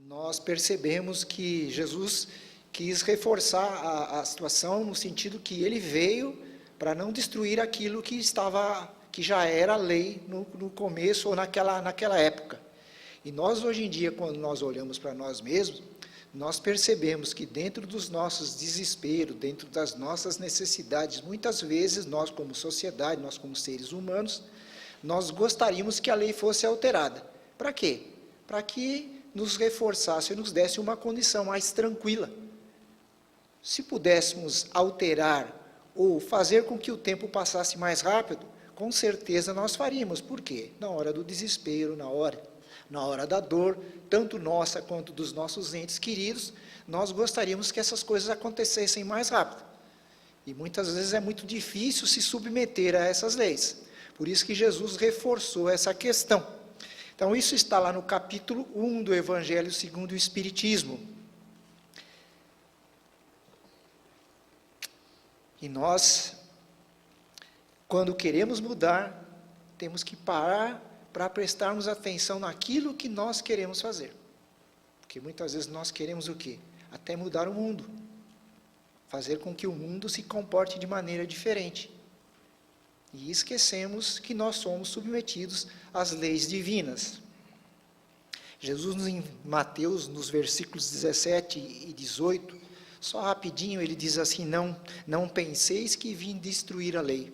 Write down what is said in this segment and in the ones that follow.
nós percebemos que Jesus quis reforçar a situação no sentido que ele veio para não destruir aquilo que já era lei no começo ou naquela época. E nós hoje em dia, quando nós olhamos para nós mesmos, nós percebemos que dentro dos nossos desesperos, dentro das nossas necessidades, muitas vezes nós como sociedade, nós como seres humanos, nós gostaríamos que a lei fosse alterada. Para quê? Para que nos reforçasse e nos desse uma condição mais tranquila. Se pudéssemos alterar ou fazer com que o tempo passasse mais rápido, com certeza nós faríamos. Por quê? Na hora do desespero, na hora da dor, tanto nossa quanto dos nossos entes queridos, nós gostaríamos que essas coisas acontecessem mais rápido. E muitas vezes é muito difícil se submeter a essas leis. Por isso que Jesus reforçou essa questão. Então, isso está lá no capítulo 1 do Evangelho segundo o Espiritismo. E nós, quando queremos mudar, temos que parar para prestarmos atenção naquilo que nós queremos fazer. Porque muitas vezes nós queremos o quê? Até mudar o mundo. Fazer com que o mundo se comporte de maneira diferente. E esquecemos que nós somos submetidos às leis divinas. Jesus, em Mateus, nos versículos 17 e 18, só rapidinho, ele diz assim, não penseis que vim destruir a lei,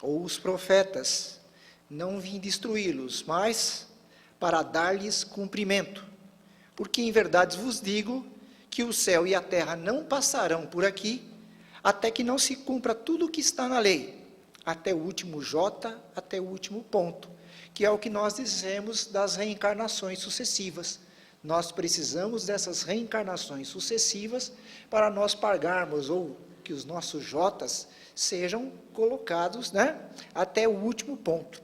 ou os profetas, não vim destruí-los, mas para dar-lhes cumprimento. Porque em verdade vos digo que o céu e a terra não passarão por aqui, até que não se cumpra tudo o que está na lei, até o último J, até o último ponto, que é o que nós dizemos das reencarnações sucessivas. Nós precisamos dessas reencarnações sucessivas para nós pagarmos, ou que os nossos Js sejam colocados, até o último ponto.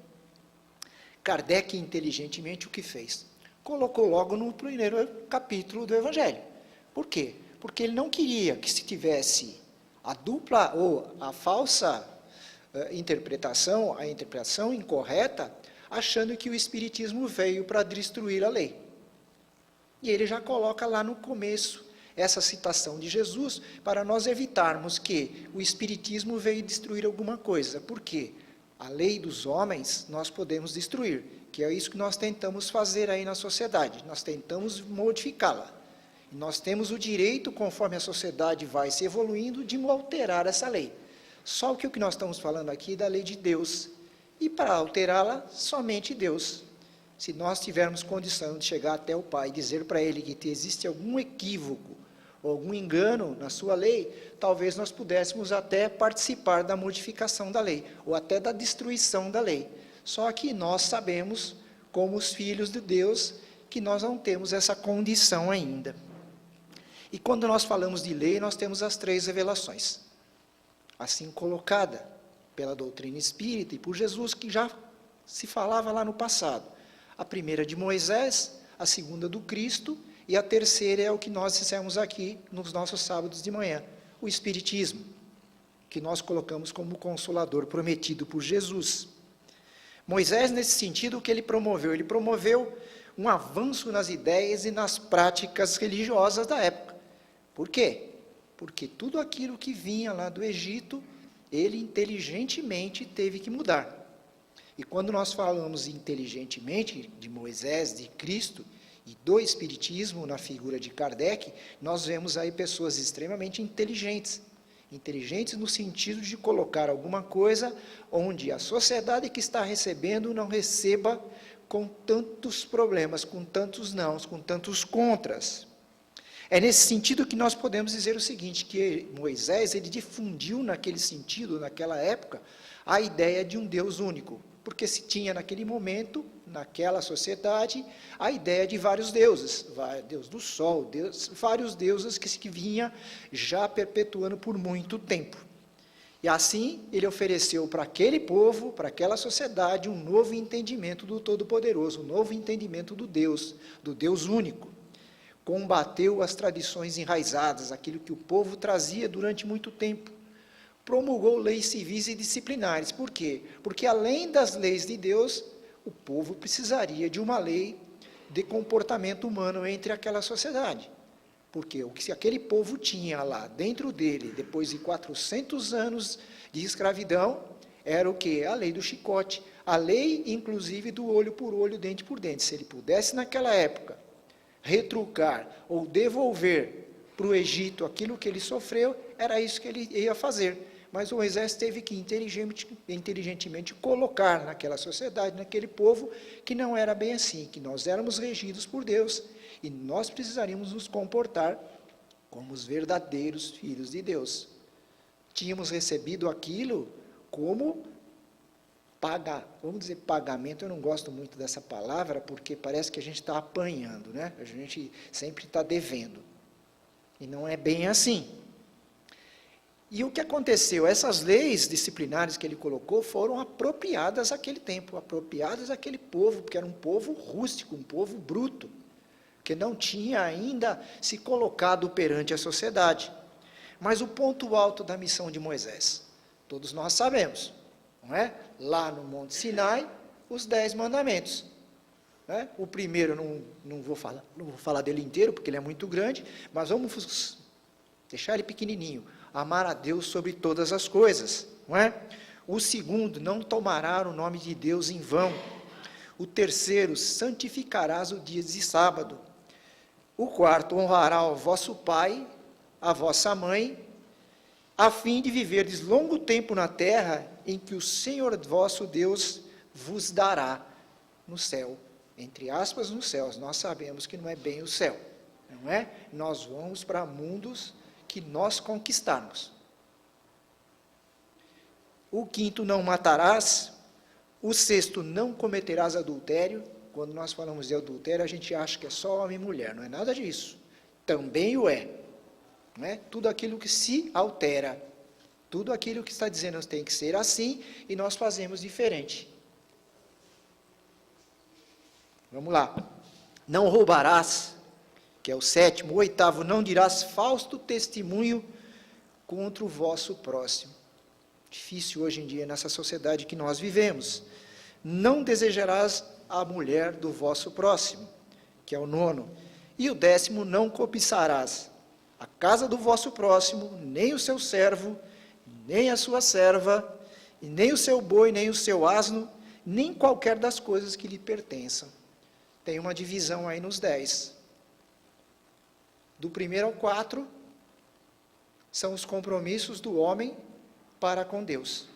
Kardec, inteligentemente, o que fez? Colocou logo no primeiro capítulo do Evangelho. Por quê? Porque ele não queria que se tivesse a dupla ou a falsa interpretação, a interpretação incorreta, achando que o Espiritismo veio para destruir a lei. E ele já coloca lá no começo essa citação de Jesus, para nós evitarmos que o Espiritismo veio destruir alguma coisa. Por quê? A lei dos homens nós podemos destruir, que é isso que nós tentamos fazer aí na sociedade, nós tentamos modificá-la. Nós temos o direito, conforme a sociedade vai se evoluindo, de alterar essa lei. Só que o que nós estamos falando aqui é da lei de Deus, e para alterá-la, somente Deus. Se nós tivermos condição de chegar até o Pai e dizer para Ele que existe algum equívoco, ou algum engano na sua lei, talvez nós pudéssemos até participar da modificação da lei, ou até da destruição da lei. Só que nós sabemos, como os filhos de Deus, que nós não temos essa condição ainda. E quando nós falamos de lei, nós temos as 3 revelações, assim colocada pela doutrina espírita e por Jesus, que já se falava lá no passado. A primeira de Moisés, a segunda do Cristo, e a terceira é o que nós dissemos aqui nos nossos sábados de manhã, o Espiritismo, que nós colocamos como consolador prometido por Jesus. Moisés, nesse sentido, o que ele promoveu? Ele promoveu um avanço nas ideias e nas práticas religiosas da época. Por quê? Porque tudo aquilo que vinha lá do Egito, ele inteligentemente teve que mudar. E quando nós falamos inteligentemente de Moisés, de Cristo e do Espiritismo na figura de Kardec, nós vemos aí pessoas extremamente inteligentes. Inteligentes no sentido de colocar alguma coisa onde a sociedade que está recebendo não receba com tantos problemas, com tantos nãos, com tantos contras. É nesse sentido que nós podemos dizer o seguinte, que Moisés, ele difundiu naquele sentido, naquela época, a ideia de um Deus único, porque se tinha naquele momento, naquela sociedade, a ideia de vários deuses, Deus do Sol, vários deuses que vinha já perpetuando por muito tempo. E assim, ele ofereceu para aquele povo, para aquela sociedade, um novo entendimento do Todo-Poderoso, um novo entendimento do Deus único. Combateu as tradições enraizadas, aquilo que o povo trazia durante muito tempo. Promulgou leis civis e disciplinares. Por quê? Porque além das leis de Deus, o povo precisaria de uma lei de comportamento humano entre aquela sociedade. Porque o que aquele povo tinha lá dentro dele, depois de 400 anos de escravidão, era o quê? A lei do chicote, a lei, inclusive, do olho por olho, dente por dente. Se ele pudesse, naquela época, retrucar ou devolver para o Egito aquilo que ele sofreu, era isso que ele ia fazer. Mas o Moisés teve que inteligentemente colocar naquela sociedade, naquele povo, que não era bem assim, que nós éramos regidos por Deus, e nós precisaríamos nos comportar como os verdadeiros filhos de Deus. Tínhamos recebido aquilo como vamos dizer pagamento, eu não gosto muito dessa palavra, porque parece que a gente está apanhando, né? A gente sempre está devendo. E não é bem assim. E o que aconteceu? Essas leis disciplinares que ele colocou foram apropriadas àquele tempo, apropriadas àquele povo, porque era um povo rústico, um povo bruto, que não tinha ainda se colocado perante a sociedade. Mas o ponto alto da missão de Moisés, todos nós sabemos, não é? Lá no Monte Sinai, os 10 mandamentos. Né? O primeiro, não vou falar dele inteiro, porque ele é muito grande, mas vamos deixar ele pequenininho. Amar a Deus sobre todas as coisas. Não é? O segundo, não tomará o nome de Deus em vão. O terceiro, santificarás o dia de sábado. O quarto, honrará o vosso pai, a vossa mãe, a fim de viverdes longo tempo na terra, em que o Senhor vosso Deus vos dará no céu. Entre aspas, nos céus. Nós sabemos que não é bem o céu. Não é? Nós vamos para mundos que nós conquistarmos. O quinto, não matarás. O sexto, não cometerás adultério. Quando nós falamos de adultério, a gente acha que é só homem e mulher. Não é nada disso. Também o é. Não é? Tudo aquilo que se altera. Tudo aquilo que está dizendo tem que ser assim, e nós fazemos diferente. Vamos lá. Não roubarás, que é o sétimo. O oitavo, não dirás falso testemunho contra o vosso próximo. Difícil hoje em dia, nessa sociedade que nós vivemos. Não desejarás a mulher do vosso próximo, que é o nono. E o décimo, não cobiçarás a casa do vosso próximo, nem o seu servo, nem a sua serva, e nem o seu boi, nem o seu asno, nem qualquer das coisas que lhe pertençam. Tem uma divisão aí nos 10. Do 1º ao 4, são os compromissos do homem para com Deus.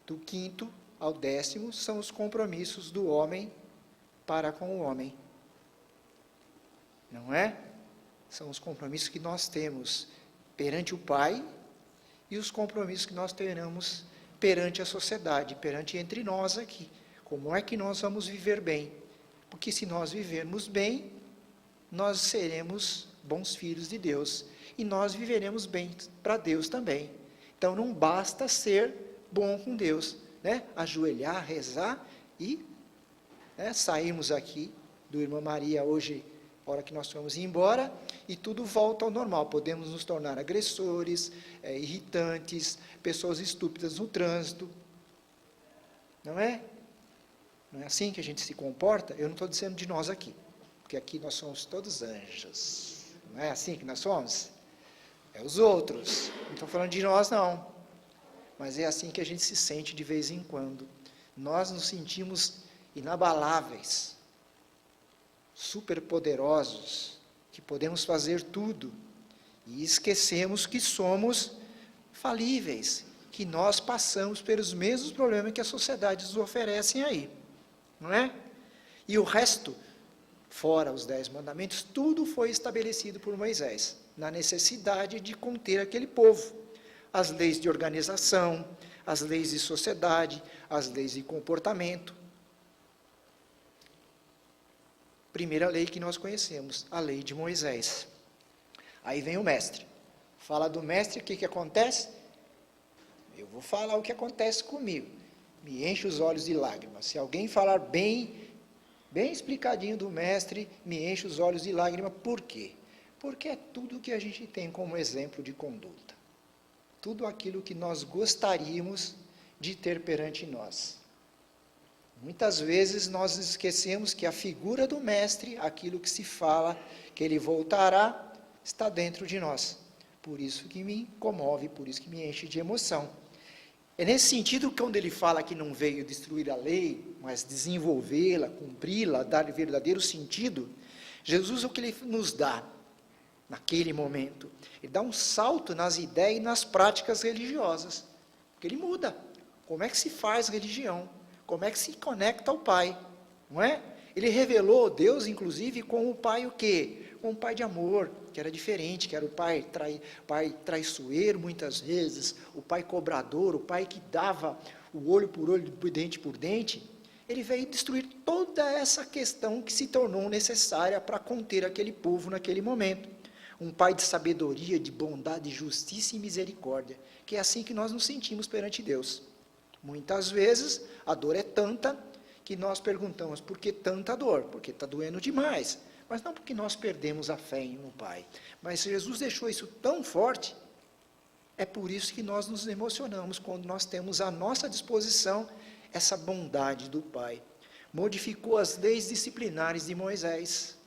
Do 5º ao 10º, são os compromissos do homem para com o homem. Não é? São os compromissos que nós temos perante o Pai, e os compromissos que nós teremos perante a sociedade, perante entre nós aqui. Como é que nós vamos viver bem? Porque se nós vivermos bem, nós seremos bons filhos de Deus. E nós viveremos bem para Deus também. Então não basta ser bom com Deus, né? Ajoelhar, rezar e sairmos aqui do Irmã Maria hoje, hora que nós vamos ir embora, e tudo volta ao normal. Podemos nos tornar agressores, irritantes, pessoas estúpidas no trânsito. Não é? Não é assim que a gente se comporta? Eu não estou dizendo de nós aqui, porque aqui nós somos todos anjos. Não é assim que nós somos? É os outros. Não estou falando de nós, não. Mas é assim que a gente se sente de vez em quando. Nós nos sentimos inabaláveis, superpoderosos, que podemos fazer tudo, e esquecemos que somos falíveis, que nós passamos pelos mesmos problemas que a sociedade nos oferece aí, não é? E o resto, fora os 10 mandamentos, tudo foi estabelecido por Moisés, na necessidade de conter aquele povo. As leis de organização, as leis de sociedade, as leis de comportamento. Primeira lei que nós conhecemos, a lei de Moisés. Aí vem o mestre. Fala do mestre, o que acontece? Eu vou falar o que acontece comigo. Me enche os olhos de lágrimas. Se alguém falar bem explicadinho do mestre, me enche os olhos de lágrimas. Por quê? Porque é tudo que a gente tem como exemplo de conduta. Tudo aquilo que nós gostaríamos de ter perante nós. Muitas vezes nós esquecemos que a figura do Mestre, aquilo que se fala, que ele voltará, está dentro de nós. Por isso que me comove, por isso que me enche de emoção. É nesse sentido que quando ele fala que não veio destruir a lei, mas desenvolvê-la, cumpri-la, dar verdadeiro sentido, Jesus, o que ele nos dá naquele momento? Ele dá um salto nas ideias e nas práticas religiosas, porque ele muda. Como é que se faz religião? Como é que se conecta ao Pai? Não é? Ele revelou Deus, inclusive, com o Pai o quê? Com o Pai de amor, que era diferente, que era o pai traiçoeiro muitas vezes, o pai cobrador, o pai que dava o olho por olho, dente por dente. Ele veio destruir toda essa questão que se tornou necessária para conter aquele povo naquele momento. Um pai de sabedoria, de bondade, justiça e misericórdia, que é assim que nós nos sentimos perante Deus. Muitas vezes a dor é tanta que nós perguntamos, por que tanta dor? Porque está doendo demais. Mas não porque nós perdemos a fé no Pai. Mas Jesus deixou isso tão forte, é por isso que nós nos emocionamos quando nós temos à nossa disposição essa bondade do Pai. Modificou as leis disciplinares de Moisés,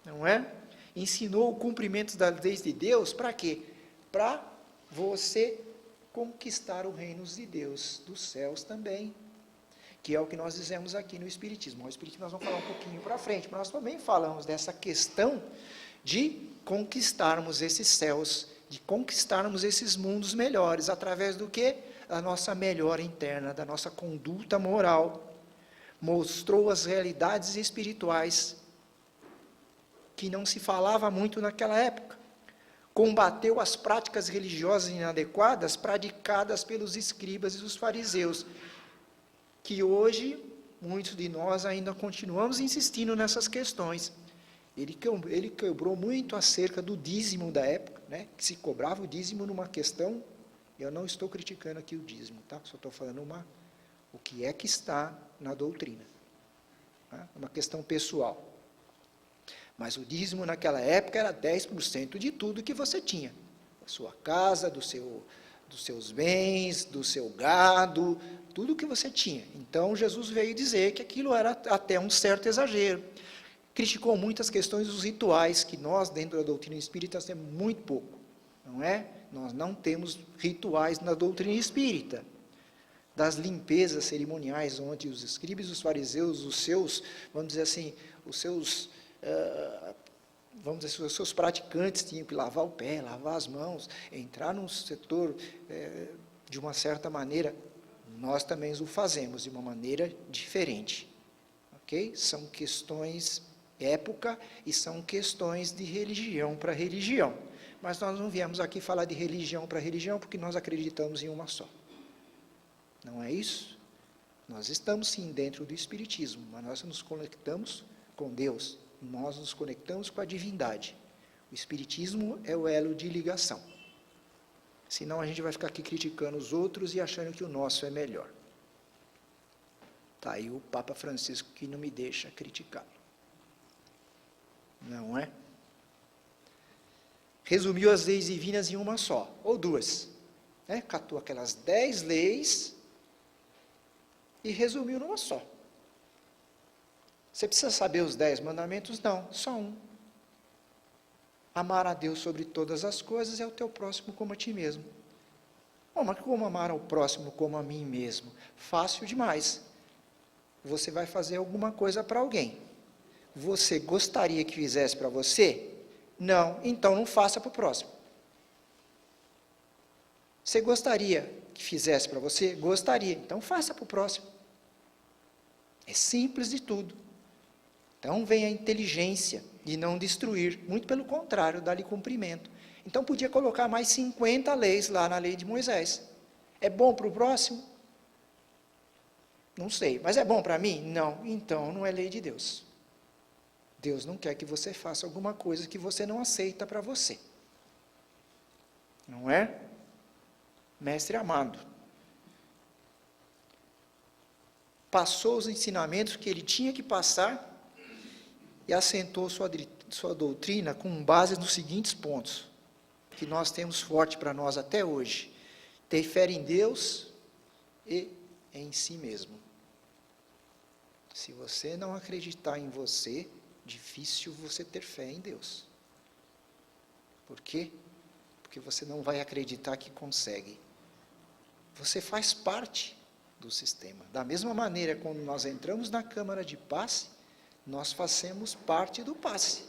não é? Ensinou o cumprimento das leis de Deus, para quê? Para você conquistar o reino de Deus, dos céus também. Que é o que nós dizemos aqui no Espiritismo. O Espiritismo nós vamos falar um pouquinho para frente, mas nós também falamos dessa questão de conquistarmos esses céus, de conquistarmos esses mundos melhores, através do quê? Da nossa melhora interna, da nossa conduta moral. Mostrou as realidades espirituais, que não se falava muito naquela época. Combateu as práticas religiosas inadequadas praticadas pelos escribas e os fariseus, que hoje, muitos de nós ainda continuamos insistindo nessas questões. Ele quebrou muito acerca do dízimo da época, né? Que se cobrava o dízimo numa questão, eu não estou criticando aqui o dízimo, tá? Só estou falando o que é que está na doutrina, tá? Uma questão pessoal. Mas o dízimo naquela época era 10% de tudo que você tinha, da sua casa, dos seus bens, do seu gado, tudo que você tinha. Então, Jesus veio dizer que aquilo era até um certo exagero. Criticou muitas questões dos rituais, que nós, dentro da doutrina espírita, temos muito pouco, não é? Nós não temos rituais na doutrina espírita. Das limpezas cerimoniais, onde os escribas e os fariseus, os seus, vamos dizer assim, os seus praticantes tinham que lavar o pé, lavar as mãos, entrar num setor de uma certa maneira. Nós também o fazemos de uma maneira diferente, ok? São questões época e são questões de religião para religião. Mas nós não viemos aqui falar de religião para religião porque nós acreditamos em uma só. Não é isso? Nós estamos sim dentro do Espiritismo, mas nós nos conectamos com Deus, nós nos conectamos com a divindade. O Espiritismo é o elo de ligação. Senão a gente vai ficar aqui criticando os outros e achando que o nosso é melhor. Está aí o Papa Francisco que não me deixa criticá-lo. Não é? Resumiu as leis divinas em uma só, ou duas. Né? Catou aquelas 10 leis e resumiu numa só. Você precisa saber os 10 mandamentos? Não, só um. Amar a Deus sobre todas as coisas é o teu próximo como a ti mesmo. Oh, mas como amar ao próximo como a mim mesmo? Fácil demais. Você vai fazer alguma coisa para alguém. Você gostaria que fizesse para você? Não, então não faça para o próximo. Você gostaria que fizesse para você? Gostaria, então faça para o próximo. É simples de tudo. Então vem a inteligência de não destruir, muito pelo contrário, dar-lhe cumprimento. Então podia colocar mais 50 leis lá na lei de Moisés. É bom para o próximo? Não sei, mas é bom para mim? Não, então não é lei de Deus. Deus não quer que você faça alguma coisa que você não aceita para você. Não é? Mestre amado. Passou os ensinamentos que ele tinha que passar e assentou sua doutrina com base nos seguintes pontos, que nós temos forte para nós até hoje: ter fé em Deus e em si mesmo. Se você não acreditar em você, difícil você ter fé em Deus. Por quê? Porque você não vai acreditar que consegue. Você faz parte do sistema. Da mesma maneira, quando nós entramos na câmara de passe, nós fazemos parte do passe.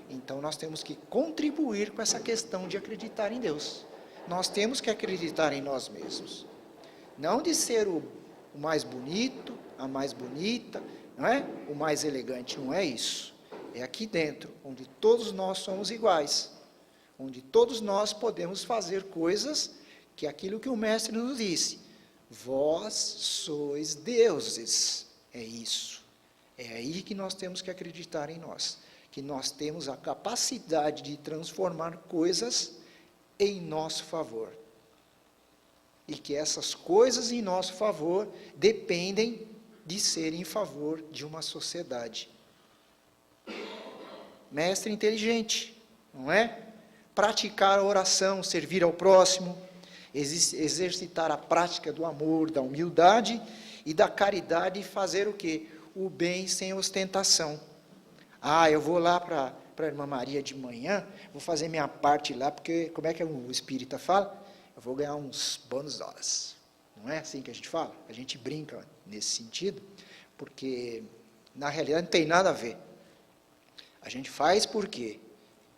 Então, nós temos que contribuir com essa questão de acreditar em Deus. Nós temos que acreditar em nós mesmos. Não de ser o mais bonito, a mais bonita, não é? O mais elegante, não é isso. É aqui dentro, onde todos nós somos iguais. Onde todos nós podemos fazer coisas que aquilo que o Mestre nos disse. Vós sois deuses. É isso. É aí que nós temos que acreditar em nós. Que nós temos a capacidade de transformar coisas em nosso favor. E que essas coisas em nosso favor dependem de ser em favor de uma sociedade. Mestre inteligente, não é? Praticar a oração, servir ao próximo, exercitar a prática do amor, da humildade e da caridade e fazer o quê? O bem sem ostentação. Eu vou lá para a irmã Maria de manhã, vou fazer minha parte lá, porque, como é que o espírita fala? Eu vou ganhar uns bônus horas. Não é assim que a gente fala? A gente brinca nesse sentido, porque, na realidade, não tem nada a ver. A gente faz por quê?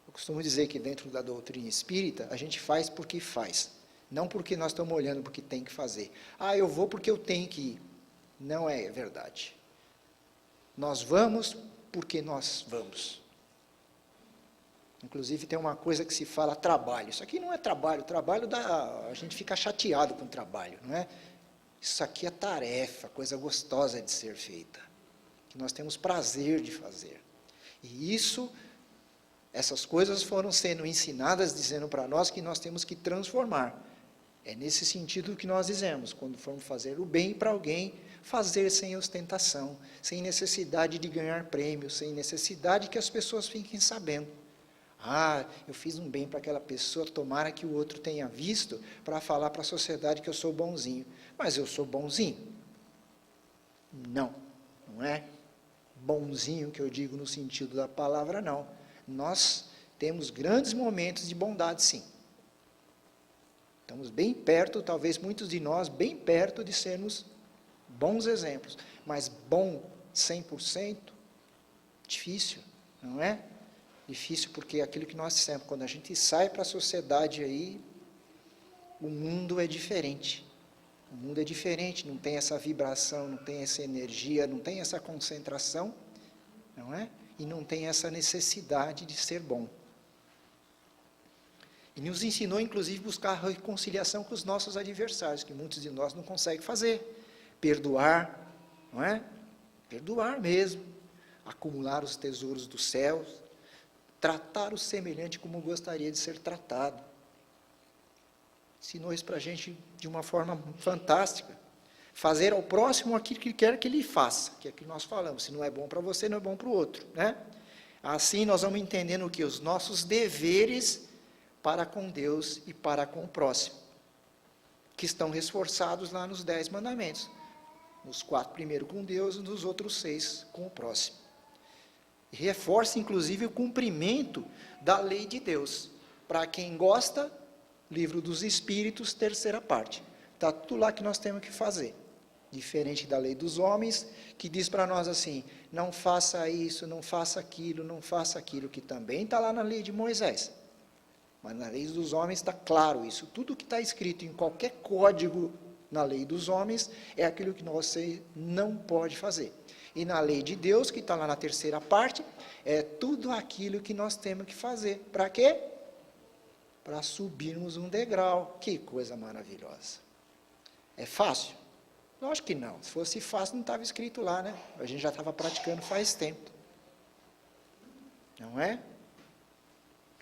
Eu costumo dizer que dentro da doutrina espírita, a gente faz porque faz. Não porque nós estamos olhando porque tem que fazer. Eu vou porque eu tenho que ir. Não é verdade. Nós vamos porque nós vamos. Inclusive tem uma coisa que se fala trabalho. Isso aqui não é trabalho. Trabalho a gente fica chateado com o trabalho, não é? Isso aqui é tarefa, coisa gostosa de ser feita. Que nós temos prazer de fazer. E essas coisas foram sendo ensinadas, dizendo para nós que nós temos que transformar. É nesse sentido que nós dizemos, quando formos fazer o bem para alguém, fazer sem ostentação, sem necessidade de ganhar prêmios, sem necessidade que as pessoas fiquem sabendo. Eu fiz um bem para aquela pessoa, tomara que o outro tenha visto, para falar para a sociedade que eu sou bonzinho. Mas eu sou bonzinho? Não é bonzinho que eu digo no sentido da palavra, não. Nós temos grandes momentos de bondade, sim. Estamos bem perto, talvez muitos de nós, bem perto de sermos bons exemplos. Mas bom 100%, difícil, não é? Difícil porque aquilo que nós dissemos, quando a gente sai para a sociedade aí, o mundo é diferente. O mundo é diferente, não tem essa vibração, não tem essa energia, não tem essa concentração, não é? E não tem essa necessidade de ser bom. E nos ensinou, inclusive, buscar a reconciliação com os nossos adversários, que muitos de nós não conseguem fazer. Perdoar, não é? Perdoar mesmo. Acumular os tesouros dos céus. Tratar o semelhante como gostaria de ser tratado. Ensinou isso para a gente de uma forma fantástica. Fazer ao próximo aquilo que quer que ele faça, que é o que nós falamos. Se não é bom para você, não é bom para o outro, né? Assim nós vamos entendendo o que? Os nossos deveres para com Deus e para com o próximo, que estão reforçados lá nos 10 mandamentos. Nos 4 primeiros com Deus e nos outros 6 com o próximo. E reforça, inclusive, o cumprimento da lei de Deus. Para quem gosta, Livro dos Espíritos, 3ª parte. Está tudo lá que nós temos que fazer. Diferente da lei dos homens, que diz para nós assim, não faça isso, não faça aquilo, que também está lá na lei de Moisés. Mas na lei dos homens está claro isso. Tudo que está escrito em qualquer código na lei dos homens é aquilo que você não pode fazer. E na lei de Deus, que está lá na 3ª parte, é tudo aquilo que nós temos que fazer. Para quê? Para subirmos um degrau. Que coisa maravilhosa. É fácil? Lógico que não. Se fosse fácil, não estava escrito lá, né? A gente já estava praticando faz tempo. Não é?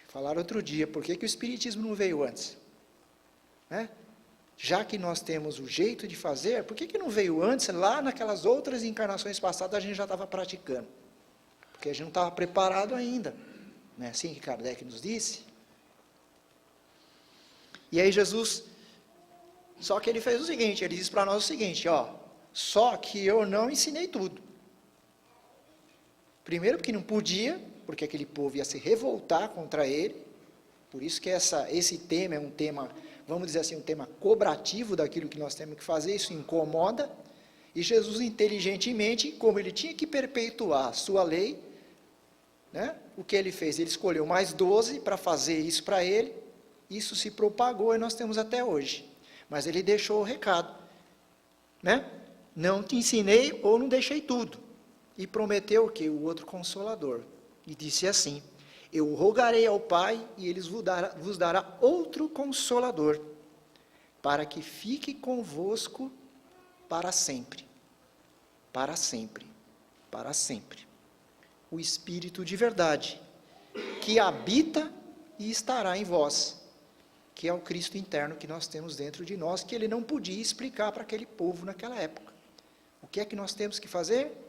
Falaram outro dia, por que o Espiritismo não veio antes? Né? Já que nós temos o jeito de fazer, por que não veio antes? Lá naquelas outras encarnações passadas a gente já estava praticando. Porque a gente não estava preparado ainda. Não é assim que Kardec nos disse? E aí Jesus, só que ele fez o seguinte, ele disse para nós o seguinte, só que eu não ensinei tudo. Primeiro porque não podia, porque aquele povo ia se revoltar contra ele. Por isso que esse tema é um tema, vamos dizer assim, um tema cobrativo daquilo que nós temos que fazer, isso incomoda. E Jesus, inteligentemente, como ele tinha que perpetuar a sua lei, né, o que ele fez? Ele escolheu mais 12 para fazer isso para ele, isso se propagou e nós temos até hoje. Mas ele deixou o recado, né? Não te ensinei ou não deixei tudo. E prometeu o quê? O outro Consolador. E disse assim, eu rogarei ao Pai e ele vos dará outro Consolador, para que fique convosco para sempre. Para sempre. Para sempre. O Espírito de verdade, que habita e estará em vós, que é o Cristo interno que nós temos dentro de nós, que ele não podia explicar para aquele povo naquela época. O que é que nós temos que fazer?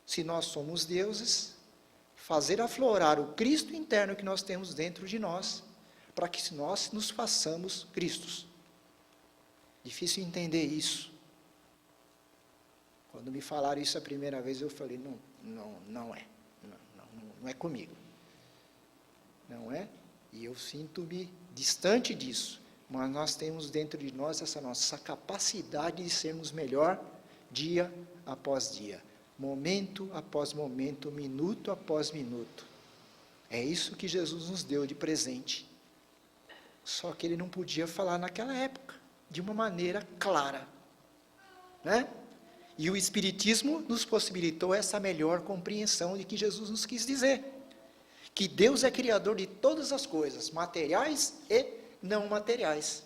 Se nós somos deuses, fazer aflorar o Cristo interno que nós temos dentro de nós, para que nós nos façamos Cristos. Difícil entender isso. Quando me falaram isso a primeira vez, eu falei, não é. Não é comigo. Não é? E eu sinto-me distante disso. Mas nós temos dentro de nós essa nossa capacidade de sermos melhor dia após dia. Momento após momento, minuto após minuto. É isso que Jesus nos deu de presente. Só que ele não podia falar naquela época, de uma maneira clara. Né? E o Espiritismo nos possibilitou essa melhor compreensão de que Jesus nos quis dizer. Que Deus é criador de todas as coisas, materiais e não materiais.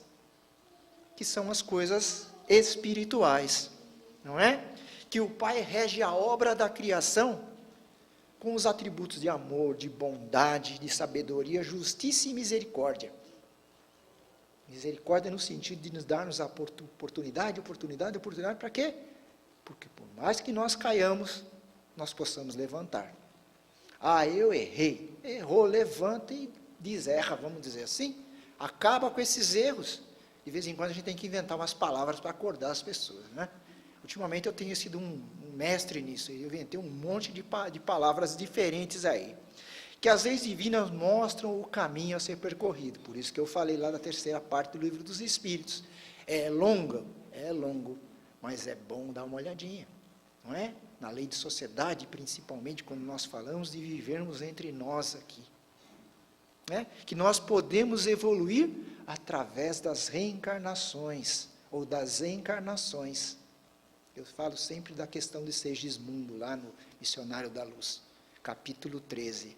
Que são as coisas espirituais. Não é? Que o Pai rege a obra da criação com os atributos de amor, de bondade, de sabedoria, justiça e misericórdia. Misericórdia no sentido de nos darmos a oportunidade para quê? Porque por mais que nós caiamos, nós possamos levantar. Ah, eu errei. Errou, levanta e deserra, vamos dizer assim. Acaba com esses erros. De vez em quando a gente tem que inventar umas palavras para acordar as pessoas, né? Ultimamente eu tenho sido um mestre nisso, eu inventei um monte de palavras diferentes aí, que as leis divinas mostram o caminho a ser percorrido, por isso que eu falei lá na terceira parte do Livro dos Espíritos. É longo, mas é bom dar uma olhadinha, não é? Na lei de sociedade, principalmente, quando nós falamos de vivermos entre nós aqui, né? Que nós podemos evoluir através das reencarnações, ou das encarnações. Eu falo sempre da questão de Segismundo, lá no Missionário da Luz, capítulo 13.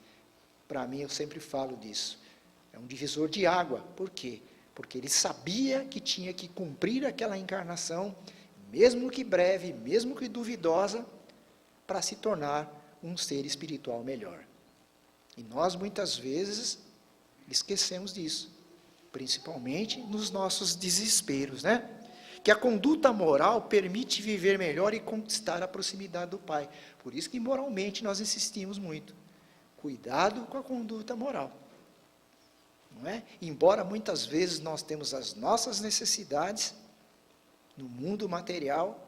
Para mim, eu sempre falo disso. É um divisor de água. Por quê? Porque ele sabia que tinha que cumprir aquela encarnação, mesmo que breve, mesmo que duvidosa, para se tornar um ser espiritual melhor. E nós, muitas vezes, esquecemos disso, principalmente nos nossos desesperos, né? Que a conduta moral permite viver melhor e conquistar a proximidade do Pai. Por isso que moralmente nós insistimos muito. Cuidado com a conduta moral. Não é? Embora muitas vezes nós temos as nossas necessidades no mundo material,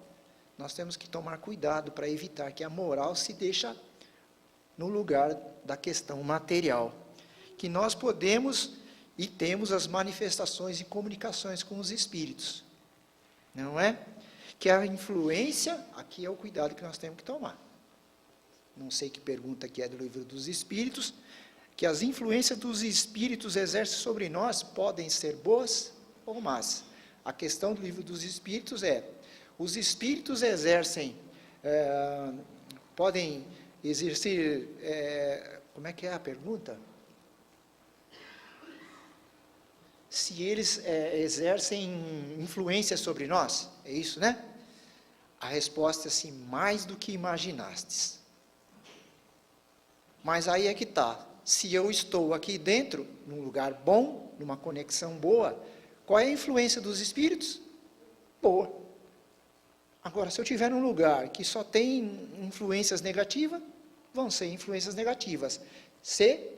nós temos que tomar cuidado para evitar que a moral se deixe no lugar da questão material. Que nós podemos e temos as manifestações e comunicações com os espíritos. Não é? Que a influência, aqui é o cuidado que nós temos que tomar. Não sei que pergunta que é do Livro dos Espíritos, que as influências dos espíritos exercem sobre nós podem ser boas ou más. A questão do Livro dos Espíritos é, os espíritos podem exercer, como é que é a pergunta? Se eles exercem influência sobre nós, é isso, né? A resposta é assim, mais do que imaginastes. Mas aí é que está, se eu estou aqui dentro, num lugar bom, numa conexão boa, qual é a influência dos espíritos? Boa. Agora, se eu estiver num lugar que só tem influências negativas, vão ser influências negativas, se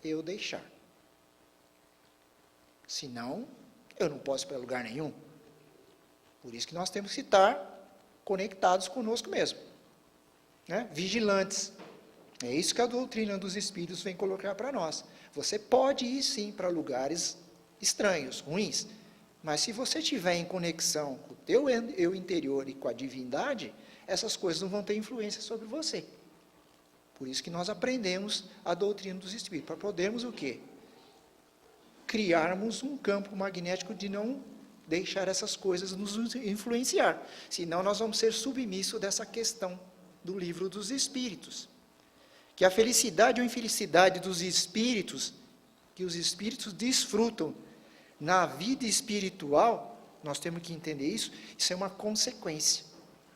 eu deixar. Senão, eu não posso ir para lugar nenhum. Por isso que nós temos que estar conectados conosco mesmo. Né? Vigilantes. É isso que a doutrina dos Espíritos vem colocar para nós. Você pode ir sim para lugares estranhos, ruins, mas se você estiver em conexão com o teu eu interior e com a divindade, essas coisas não vão ter influência sobre você. Por isso que nós aprendemos a doutrina dos Espíritos, para podermos o quê? Criarmos um campo magnético de não deixar essas coisas nos influenciar. Senão nós vamos ser submissos dessa questão do livro dos Espíritos. Que a felicidade ou infelicidade dos espíritos, que os espíritos desfrutam na vida espiritual, nós temos que entender isso, isso é uma consequência,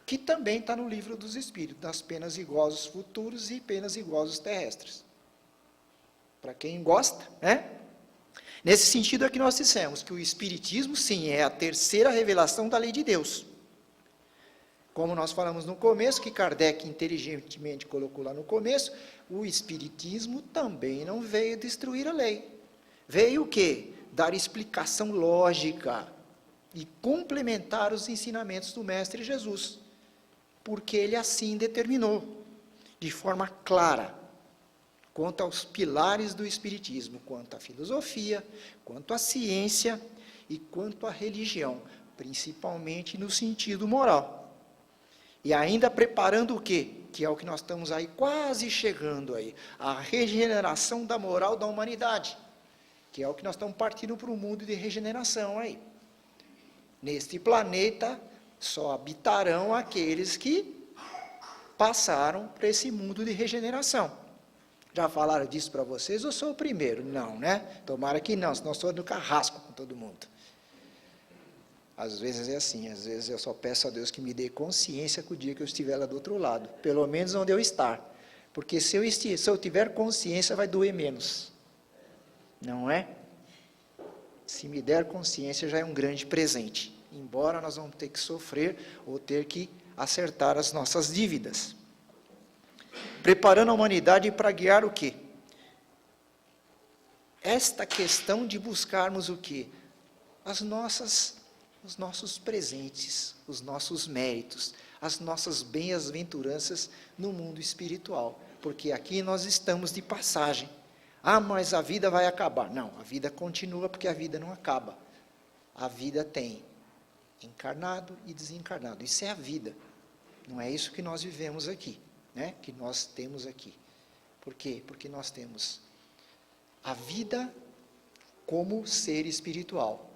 que também está no livro dos Espíritos, das penas e gozos futuros e penas e gozos terrestres. Para quem gosta, né? Nesse sentido é que nós dissemos que o Espiritismo, sim, é a terceira revelação da lei de Deus. Como nós falamos no começo, que Kardec inteligentemente colocou lá no começo, o Espiritismo também não veio destruir a lei. Veio o quê? Dar explicação lógica e complementar os ensinamentos do Mestre Jesus. Porque ele assim determinou, de forma clara, quanto aos pilares do Espiritismo, quanto à filosofia, quanto à ciência e quanto à religião, principalmente no sentido moral. E ainda preparando o quê? Que é o que nós estamos aí quase chegando aí, a regeneração da moral da humanidade, que é o que nós estamos partindo para um mundo de regeneração aí. Neste planeta só habitarão aqueles que passaram para esse mundo de regeneração. Já falaram disso para vocês? Eu sou o primeiro? Não, né? Tomara que não, senão eu sou do carrasco com todo mundo. Às vezes é assim, às vezes eu só peço a Deus que me dê consciência que o dia que eu estiver lá do outro lado, pelo menos onde eu estar. Porque se eu tiver consciência, vai doer menos. Não é? Se me der consciência, já é um grande presente. Embora nós vamos ter que sofrer ou ter que acertar as nossas dívidas. Preparando a humanidade para guiar o quê? Esta questão de buscarmos o quê? Os nossos presentes, os nossos méritos, as nossas bem-aventuranças no mundo espiritual. Porque aqui nós estamos de passagem. Ah, mas a vida vai acabar. Não, a vida continua porque a vida não acaba. A vida tem encarnado e desencarnado. Isso é a vida. Não é isso que nós vivemos aqui, né? Que nós temos aqui. Por quê? Porque nós temos a vida como ser espiritual.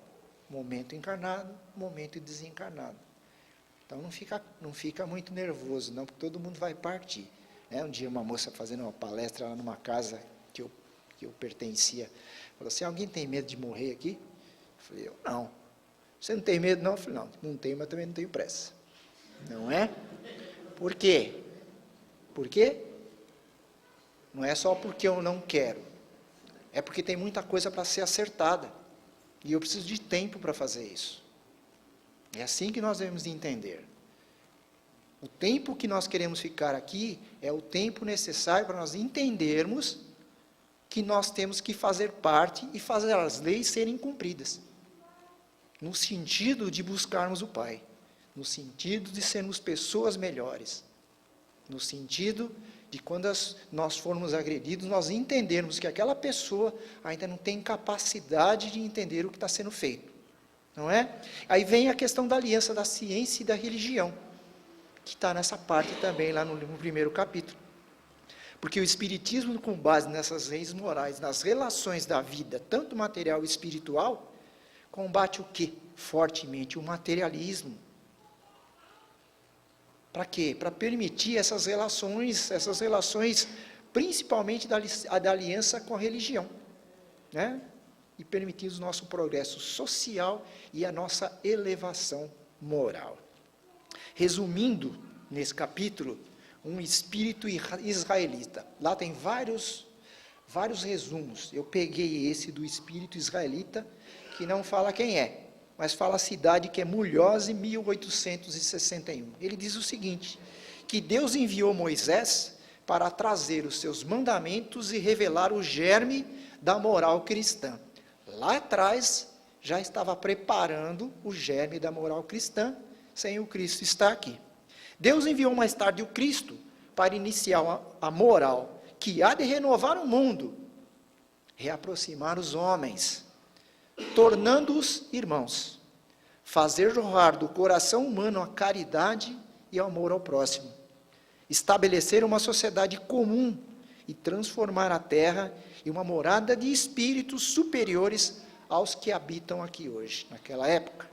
Momento encarnado, momento desencarnado. Então não fica muito nervoso, não, porque todo mundo vai partir. Um dia uma moça fazendo uma palestra lá numa casa que eu pertencia, falou assim, alguém tem medo de morrer aqui? Eu falei, eu não. Você não tem medo não? Eu falei, não tenho, mas também não tenho pressa. Não é? Por quê? Por quê? Não é só porque eu não quero, é porque tem muita coisa para ser acertada. E eu preciso de tempo para fazer isso. É assim que nós devemos entender. O tempo que nós queremos ficar aqui é o tempo necessário para nós entendermos que nós temos que fazer parte e fazer as leis serem cumpridas. No sentido de buscarmos o Pai. No sentido de sermos pessoas melhores. No sentido de quando nós formos agredidos, nós entendermos que aquela pessoa ainda não tem capacidade de entender o que está sendo feito. Não é? Aí vem a questão da aliança da ciência e da religião, que está nessa parte também, lá no primeiro capítulo. Porque o Espiritismo, com base nessas leis morais, nas relações da vida, tanto material e espiritual, combate o quê? Fortemente o materialismo. Para quê? Para permitir essas relações principalmente da aliança com a religião, né? E permitir o nosso progresso social e a nossa elevação moral. Resumindo, nesse capítulo, um espírito israelita. Lá tem vários resumos. Eu peguei esse do espírito israelita, que não fala quem é, mas fala a cidade que é Mulhouse, 1861. Ele diz o seguinte, que Deus enviou Moisés para trazer os seus mandamentos e revelar o germe da moral cristã. Lá atrás, já estava preparando o germe da moral cristã, sem o Cristo estar aqui. Deus enviou mais tarde o Cristo para iniciar a moral que há de renovar o mundo, reaproximar os homens, tornando-os irmãos, fazer jorrar do coração humano a caridade e o amor ao próximo, estabelecer uma sociedade comum e transformar a terra em uma morada de espíritos superiores aos que habitam aqui hoje. Naquela época,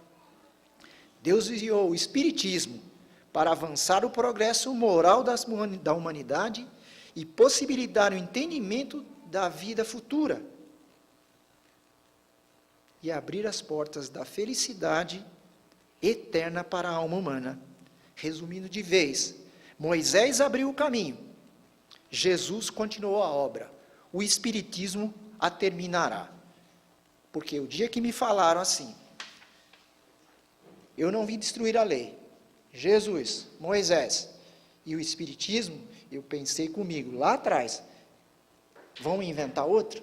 Deus enviou o Espiritismo para avançar o progresso moral da humanidade e possibilitar o entendimento da vida futura e abrir as portas da felicidade eterna para a alma humana. Resumindo de vez, Moisés abriu o caminho, Jesus continuou a obra, o Espiritismo a terminará. Porque o dia que me falaram assim, eu não vim destruir a lei, Jesus, Moisés e o Espiritismo, eu pensei comigo, lá atrás, vão inventar outra?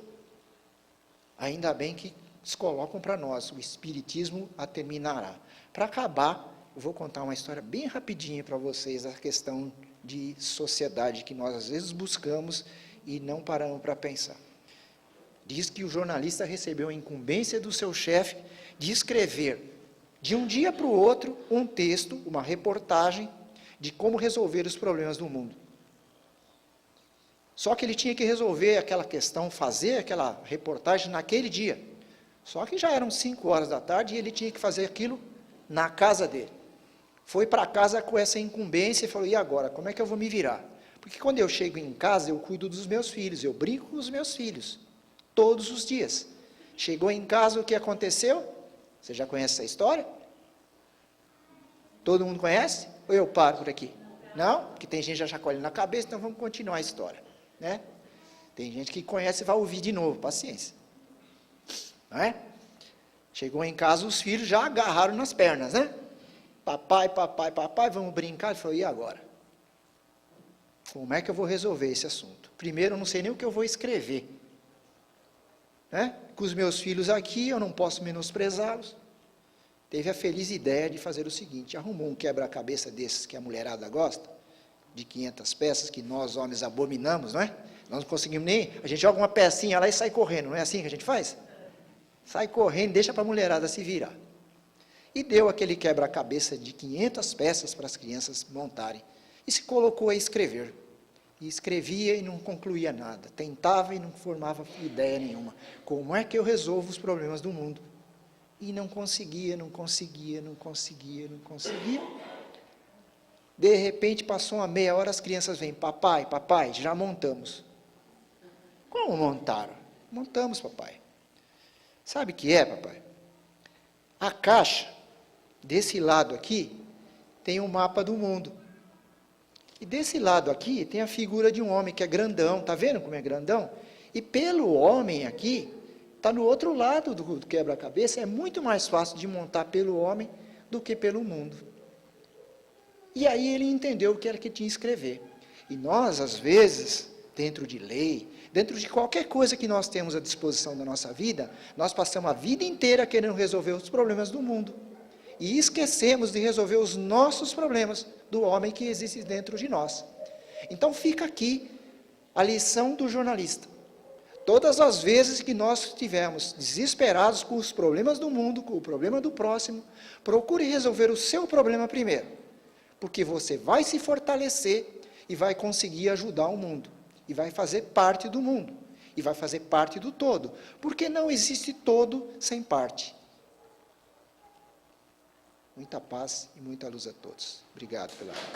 Ainda bem que eles colocam para nós, o Espiritismo a terminará. Para acabar, eu vou contar uma história bem rapidinha para vocês, a questão de sociedade que nós às vezes buscamos e não paramos para pensar. Diz que o jornalista recebeu a incumbência do seu chefe de escrever, de um dia para o outro, um texto, uma reportagem, de como resolver os problemas do mundo. Só que ele tinha que resolver aquela questão, fazer aquela reportagem naquele dia. Só que já eram 5 horas da tarde e ele tinha que fazer aquilo na casa dele. Foi para casa com essa incumbência e falou, e agora, como é que eu vou me virar? Porque quando eu chego em casa, eu cuido dos meus filhos, eu brinco com os meus filhos, todos os dias. Chegou em casa, o que aconteceu? Você já conhece essa história? Todo mundo conhece? Ou eu paro por aqui? Não? Porque tem gente já chacoalhando na cabeça, então vamos continuar a história. Né? Tem gente que conhece e vai ouvir de novo, paciência. Não é? Chegou em casa, os filhos já agarraram nas pernas, né? Papai, papai, papai, vamos brincar. Ele falou, e agora? Como é que eu vou resolver esse assunto? Primeiro, eu não sei nem o que eu vou escrever. Né? Com os meus filhos aqui, eu não posso menosprezá-los. Teve a feliz ideia de fazer o seguinte, arrumou um quebra-cabeça desses que a mulherada gosta, de 500 peças, que nós homens abominamos, não é? Nós não conseguimos nem, a gente joga uma pecinha lá e sai correndo, não é assim que a gente faz? Sai correndo, deixa para a mulherada se virar. E deu aquele quebra-cabeça de 500 peças para as crianças montarem. E se colocou a escrever. E escrevia e não concluía nada. Tentava e não formava ideia nenhuma. Como é que eu resolvo os problemas do mundo? E não conseguia, não conseguia, não conseguia, não conseguia. De repente, passou uma meia hora, as crianças vêm, papai, papai, já montamos. Como montaram? Montamos, papai. Sabe o que é, papai? A caixa, desse lado aqui, tem um mapa do mundo. E desse lado aqui, tem a figura de um homem que é grandão, está vendo como é grandão? E pelo homem aqui, está no outro lado do quebra-cabeça, é muito mais fácil de montar pelo homem do que pelo mundo. E aí ele entendeu o que era que tinha que escrever. E nós, às vezes, dentro de lei, dentro de qualquer coisa que nós temos à disposição da nossa vida, nós passamos a vida inteira querendo resolver os problemas do mundo. E esquecemos de resolver os nossos problemas do homem que existe dentro de nós. Então fica aqui a lição do jornalista. Todas as vezes que nós estivermos desesperados com os problemas do mundo, com o problema do próximo, procure resolver o seu problema primeiro. Porque você vai se fortalecer e vai conseguir ajudar o mundo. E vai fazer parte do mundo. E vai fazer parte do todo. Porque não existe todo sem parte. Muita paz e muita luz a todos. Obrigado pela aula.